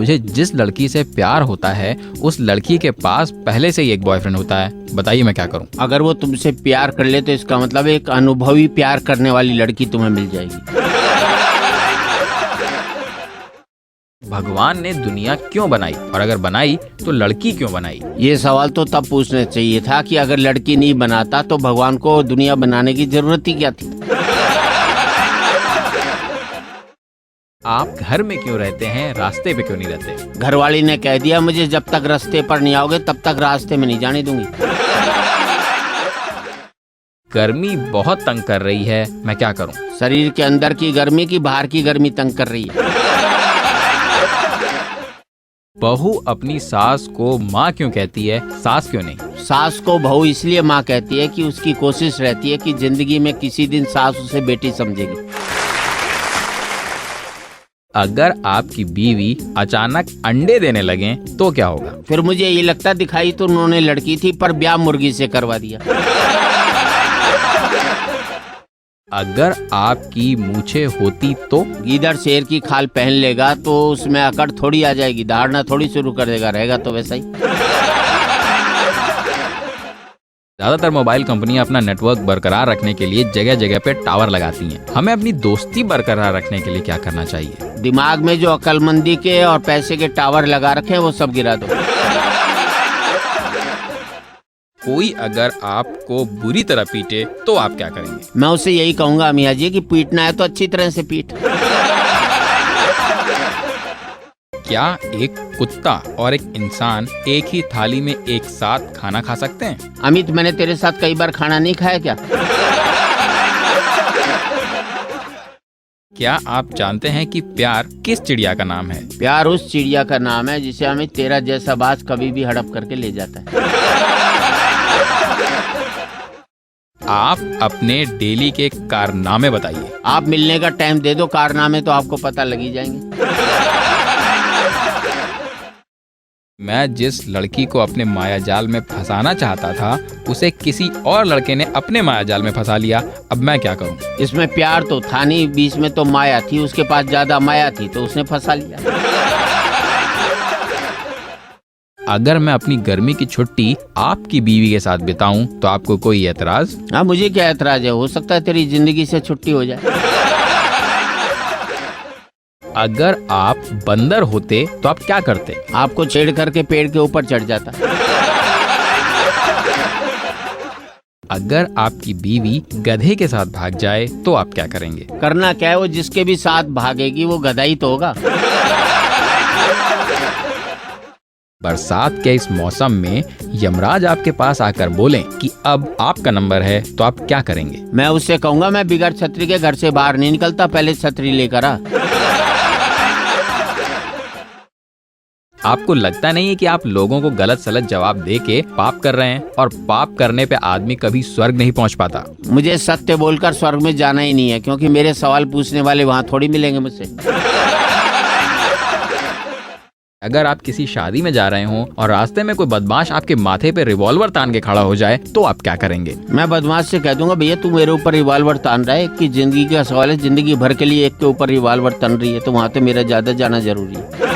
मुझे जिस लड़की से प्यार होता है उस लड़की के पास पहले से ही एक बॉयफ्रेंड होता है, बताइए मैं क्या करूं? अगर वो तुमसे प्यार कर ले तो इसका मतलब एक अनुभवी प्यार करने वाली लड़की तुम्हें मिल जाएगी। भगवान ने दुनिया क्यों बनाई, और अगर बनाई तो लड़की क्यों बनाई? ये सवाल तो तब पूछना चाहिए था कि अगर लड़की नहीं बनाता तो भगवान को दुनिया बनाने की जरूरत ही क्या थी। आप घर में क्यों रहते हैं, रास्ते पे क्यों नहीं रहते? घरवाली ने कह दिया मुझे जब तक रास्ते पर नहीं आओगे तब तक रास्ते में नहीं जाने दूंगी। गर्मी बहुत तंग कर रही है, मैं क्या करूं? शरीर के अंदर की गर्मी की बाहर की गर्मी तंग कर रही है। बहू अपनी सास को माँ क्यों कहती है, सास क्यों नहीं? सास को बहू इसलिए माँ कहती है कि उसकी कोशिश रहती है कि जिंदगी में किसी दिन सास उसे बेटी समझेगी। अगर आपकी बीवी अचानक अंडे देने लगे तो क्या होगा? फिर मुझे ये लगता दिखाई तो उन्होंने लड़की थी पर ब्याह मुर्गी से करवा दिया। अगर आपकी मूछें होती तो? गीदड़ शेर की खाल पहन लेगा तो उसमें अकड़ थोड़ी आ जाएगी, दहाड़ना थोड़ी शुरू कर देगा, रहेगा तो वैसा ही। ज्यादातर मोबाइल कंपनियां अपना नेटवर्क बरकरार रखने के लिए जगह जगह पे टावर लगाती हैं। हमें अपनी दोस्ती बरकरार रखने के लिए क्या करना चाहिए? दिमाग में जो अक्लमंदी के और पैसे के टावर लगा रखे हैं वो सब गिरा दो। कोई अगर आपको बुरी तरह पीटे तो आप क्या करेंगे? मैं उसे यही कहूंगा मियाँ जी कि पीटना है तो अच्छी तरह से पीट। क्या एक कुत्ता और एक इंसान एक ही थाली में एक साथ खाना खा सकते हैं? अमित, मैंने तेरे साथ कई बार खाना नहीं खाया क्या? क्या आप जानते हैं कि प्यार किस चिड़िया का नाम है? प्यार उस चिड़िया का नाम है जिसे अमित तेरा जैसा बाज कभी भी हड़प करके ले जाता है। आप अपने डेली के कारनामे बताइए। आप मिलने का टाइम दे दो, कारनामे तो आपको पता लग ही जाएंगे। मैं जिस लड़की को अपने मायाजाल में फंसाना चाहता था उसे किसी और लड़के ने अपने मायाजाल में फंसा लिया, अब मैं क्या करूं? इसमें प्यार तो था नहीं, बीच में तो माया थी, उसके पास ज्यादा माया थी तो उसने फंसा लिया। अगर मैं अपनी गर्मी की छुट्टी आपकी बीवी के साथ बिताऊं तो आपको कोई एतराज? हाँ, मुझे क्या एतराज है, हो सकता है तेरी जिंदगी से छुट्टी हो जाए। अगर आप बंदर होते तो आप क्या करते? आपको छेड़ करके पेड़ के ऊपर चढ़ जाता। अगर आपकी बीवी गधे के साथ भाग जाए तो आप क्या करेंगे? करना क्या है, वो जिसके भी साथ भागेगी वो गधा ही तो होगा। बरसात के इस मौसम में यमराज आपके पास आकर बोलें कि अब आपका नंबर है तो आप क्या करेंगे? मैं उससे कहूंगा मैं बिगड़ छतरी के घर से बाहर नहीं निकलता, पहले छतरी लेकर आ। आपको लगता नहीं है कि आप लोगों को गलत सलत जवाब दे के पाप कर रहे हैं, और पाप करने पे आदमी कभी स्वर्ग नहीं पहुंच पाता। मुझे सत्य बोलकर स्वर्ग में जाना ही नहीं है, क्योंकि मेरे सवाल पूछने वाले वहाँ थोड़ी मिलेंगे मुझसे। अगर आप किसी शादी में जा रहे हों और रास्ते में कोई बदमाश आपके माथे पे रिवॉल्वर तान के खड़ा हो जाए तो आप क्या करेंगे? मैं बदमाश से कह दूंगा भैया तू मेरे ऊपर रिवॉल्वर तान रहा है कि जिंदगी का सवाल है, जिंदगी भर के लिए एक के ऊपर रिवॉल्वर तन रही है तो वहाँ तो मेरा ज्यादा जाना जरूरी है।